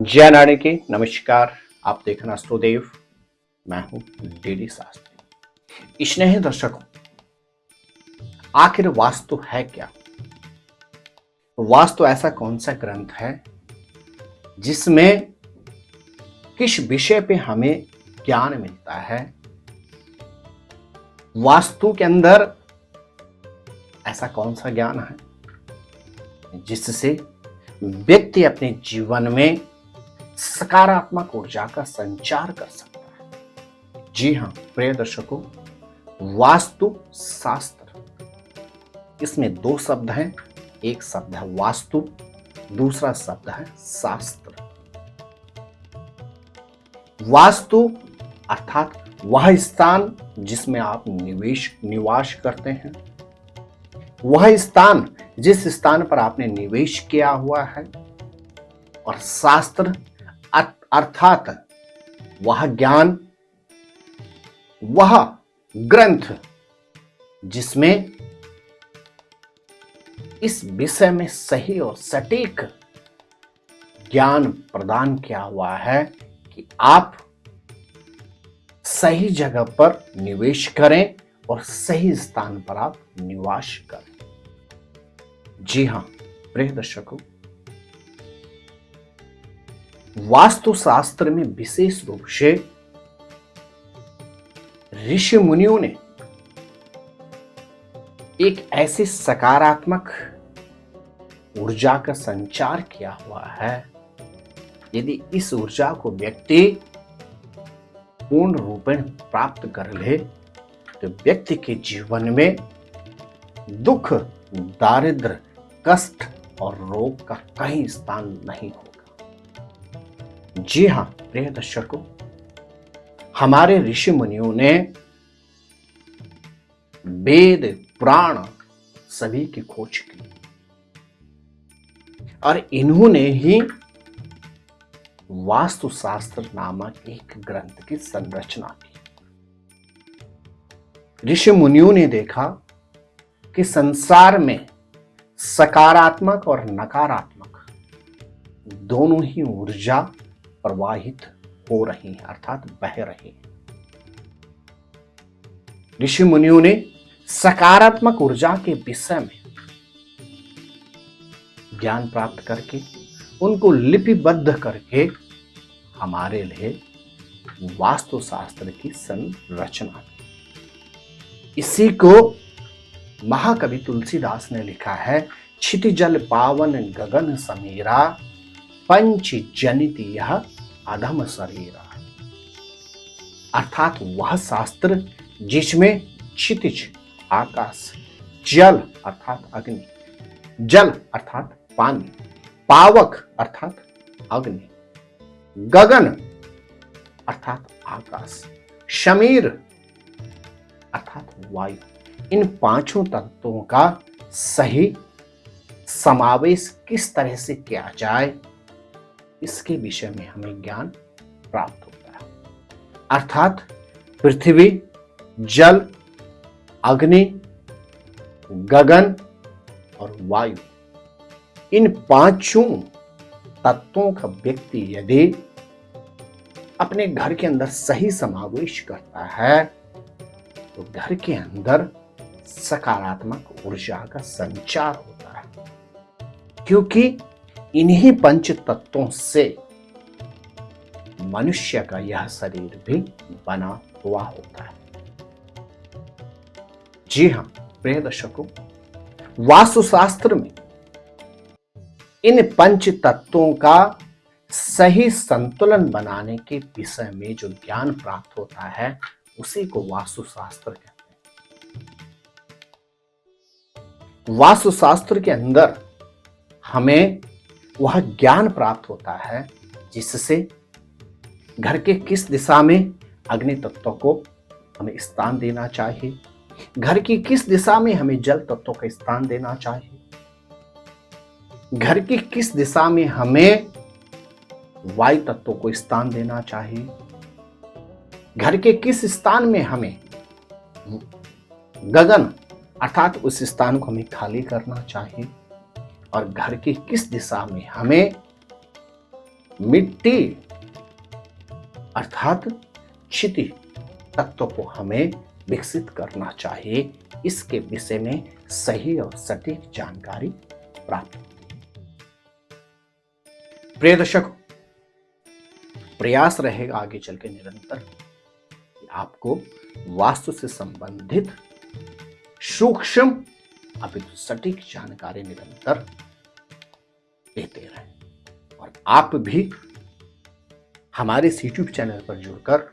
जय नारायण की नमस्कार। आप देखना अस्ट्रोदेव, मैं हूं डीडी शास्त्री। स्नेही दर्शकों, आखिर वास्तु है क्या? वास्तु ऐसा कौन सा ग्रंथ है जिसमें किस विषय पे हमें ज्ञान मिलता है? वास्तु के अंदर ऐसा कौन सा ज्ञान है जिससे व्यक्ति अपने जीवन में सकारात्मक ऊर्जा का संचार कर सकता है? जी हां प्रिय दर्शकों, वास्तु शास्त्र, इसमें दो शब्द हैं। एक शब्द है वास्तु, दूसरा शब्द है शास्त्र। वास्तु अर्थात वह स्थान जिसमें आप निवास करते हैं, वह स्थान जिस स्थान पर आपने निवेश किया हुआ है। और शास्त्र अर्थात वह ज्ञान, वह ग्रंथ जिसमें इस विषय में सही और सटीक ज्ञान प्रदान किया हुआ है कि आप सही जगह पर निवेश करें और सही स्थान पर आप निवास करें। जी हां प्रिय दर्शकों, वास्तु शास्त्र में विशेष रूप से ऋषि मुनियों ने एक ऐसी सकारात्मक ऊर्जा का संचार किया हुआ है, यदि इस ऊर्जा को व्यक्ति पूर्ण रूपेण प्राप्त कर ले तो व्यक्ति के जीवन में दुख, दारिद्र्य, कष्ट और रोग का कहीं स्थान नहीं होगा। जी हां प्रिय दर्शकों, हमारे ऋषि मुनियों ने वेद, पुराण सभी की खोज की और इन्होंने ही वास्तुशास्त्र नामक एक ग्रंथ की संरचना की। ऋषि मुनियों ने देखा कि संसार में सकारात्मक और नकारात्मक दोनों ही ऊर्जा प्रवाहित हो रही है, अर्थात बह रही है। ऋषि मुनियों ने सकारात्मक ऊर्जा के विषय में ज्ञान प्राप्त करके उनको लिपिबद्ध करके हमारे लिए वास्तुशास्त्र की संरचना की। इसी को महाकवि तुलसीदास ने लिखा है, क्षितिजल पावन गगन समीरा, पंच जनित यह अधम शरीरा। अर्थात वह शास्त्र जिसमें क्षितिज आकाश, जल अर्थात अग्नि, जल अर्थात पानी, पावक अर्थात अग्नि, गगन अर्थात आकाश, शमीर अर्थात वायु, इन पांचों तत्वों का सही समावेश किस तरह से किया जाए, इसके विषय में हमें ज्ञान प्राप्त होता है। अर्थात पृथ्वी, जल, अग्नि, गगन और वायु, इन पांचों तत्वों का व्यक्ति यदि अपने घर के अंदर सही समावेश करता है तो घर के अंदर सकारात्मक ऊर्जा का संचार होता है, क्योंकि इन्हीं पंच तत्वों से मनुष्य का यह शरीर भी बना हुआ होता है। जी हां प्रिय दर्शकों, वास्तुशास्त्र में इन पंच तत्वों का सही संतुलन बनाने के विषय में जो ज्ञान प्राप्त होता है उसी को वास्तुशास्त्र कहते हैं। वास्तुशास्त्र के अंदर हमें वह ज्ञान प्राप्त होता है जिससे घर के किस दिशा में अग्नि तत्व को हमें स्थान देना चाहिए, घर की किस दिशा में हमें जल तत्व का स्थान देना चाहिए, घर की किस दिशा में हमें वायु तत्व को स्थान देना चाहिए, घर के किस स्थान में हमें गगन अर्थात उस स्थान को हमें खाली करना चाहिए, और घर की किस दिशा में हमें मिट्टी अर्थात क्षिति तत्व को हमें विकसित करना चाहिए। इसके विषय में सही और सटीक जानकारी प्राप्त होती है। प्रिय दर्शकों, प्रयास रहेगा आगे चल के निरंतर कि आपको वास्तु से संबंधित सूक्ष्म अपितु सटीक जानकारी निरंतर देते रहें और आप भी हमारे इस YouTube चैनल पर जुड़कर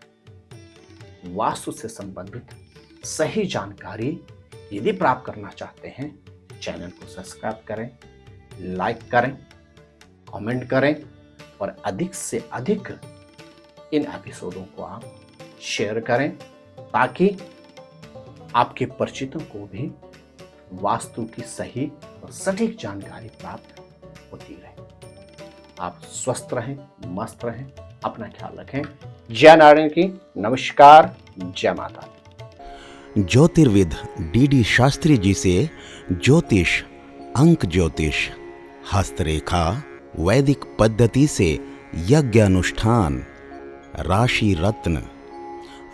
वास्तु से संबंधित सही जानकारी यदि प्राप्त करना चाहते हैं, चैनल को सब्सक्राइब करें, लाइक करें, कमेंट करें और अधिक से अधिक इन एपिसोडों को आप शेयर करें ताकि आपके परिचितों को भी वास्तु की सही और सटीक जानकारी प्राप्त होती रहे। आप स्वस्थ रहें, मस्त रहें, अपना ख्याल रखें। जय नारायण की नमस्कार, जय माता। ज्योतिर्विद डीडी शास्त्री जी से ज्योतिष, अंक ज्योतिष, हस्तरेखा, वैदिक पद्धति से यज्ञ अनुष्ठान, राशि रत्न,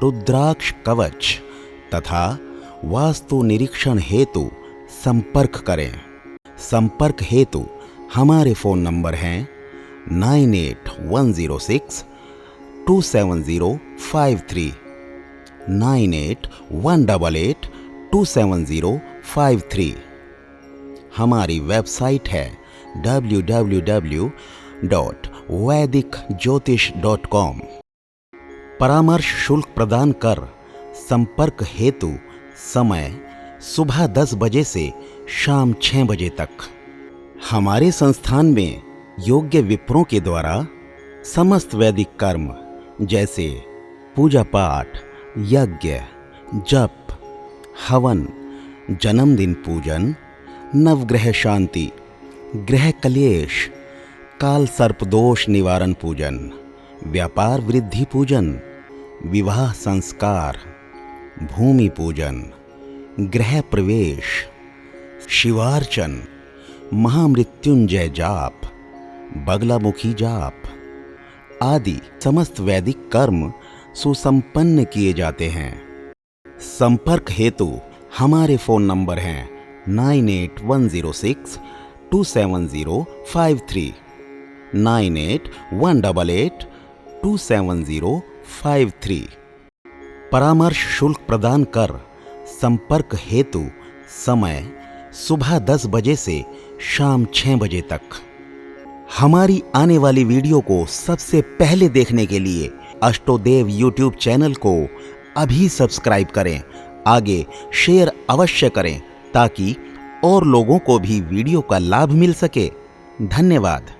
रुद्राक्ष कवच तथा वास्तु निरीक्षण हेतु संपर्क करें। संपर्क हेतु हमारे फोन नंबर हैं 9811062705 9818827053। हमारी वेबसाइट है www.vedicjyotish.com। परामर्श शुल्क प्रदान कर संपर्क हेतु समय सुबह 10 बजे से शाम 6 बजे तक। हमारे संस्थान में योग्य विप्रों के द्वारा समस्त वैदिक कर्म जैसे पूजा पाठ, यज्ञ, जप, हवन, जन्मदिन पूजन, नवग्रह शांति, ग्रह कलेश, काल सर्पदोष निवारण पूजन, व्यापार वृद्धि पूजन, विवाह संस्कार, भूमि पूजन, गृह प्रवेश, शिवार्चन, महामृत्युंजय जाप, बगलामुखी जाप आदि समस्त वैदिक कर्म सुसंपन्न किए जाते हैं। संपर्क हेतु हमारे फोन नंबर हैं 9810627053 9818827053। परामर्श शुल्क प्रदान कर संपर्क हेतु समय सुबह 10 बजे से शाम 6 बजे तक। हमारी आने वाली वीडियो को सबसे पहले देखने के लिए अष्टोदेव YouTube चैनल को अभी सब्सक्राइब करें। आगे शेयर अवश्य करें ताकि और लोगों को भी वीडियो का लाभ मिल सके। धन्यवाद।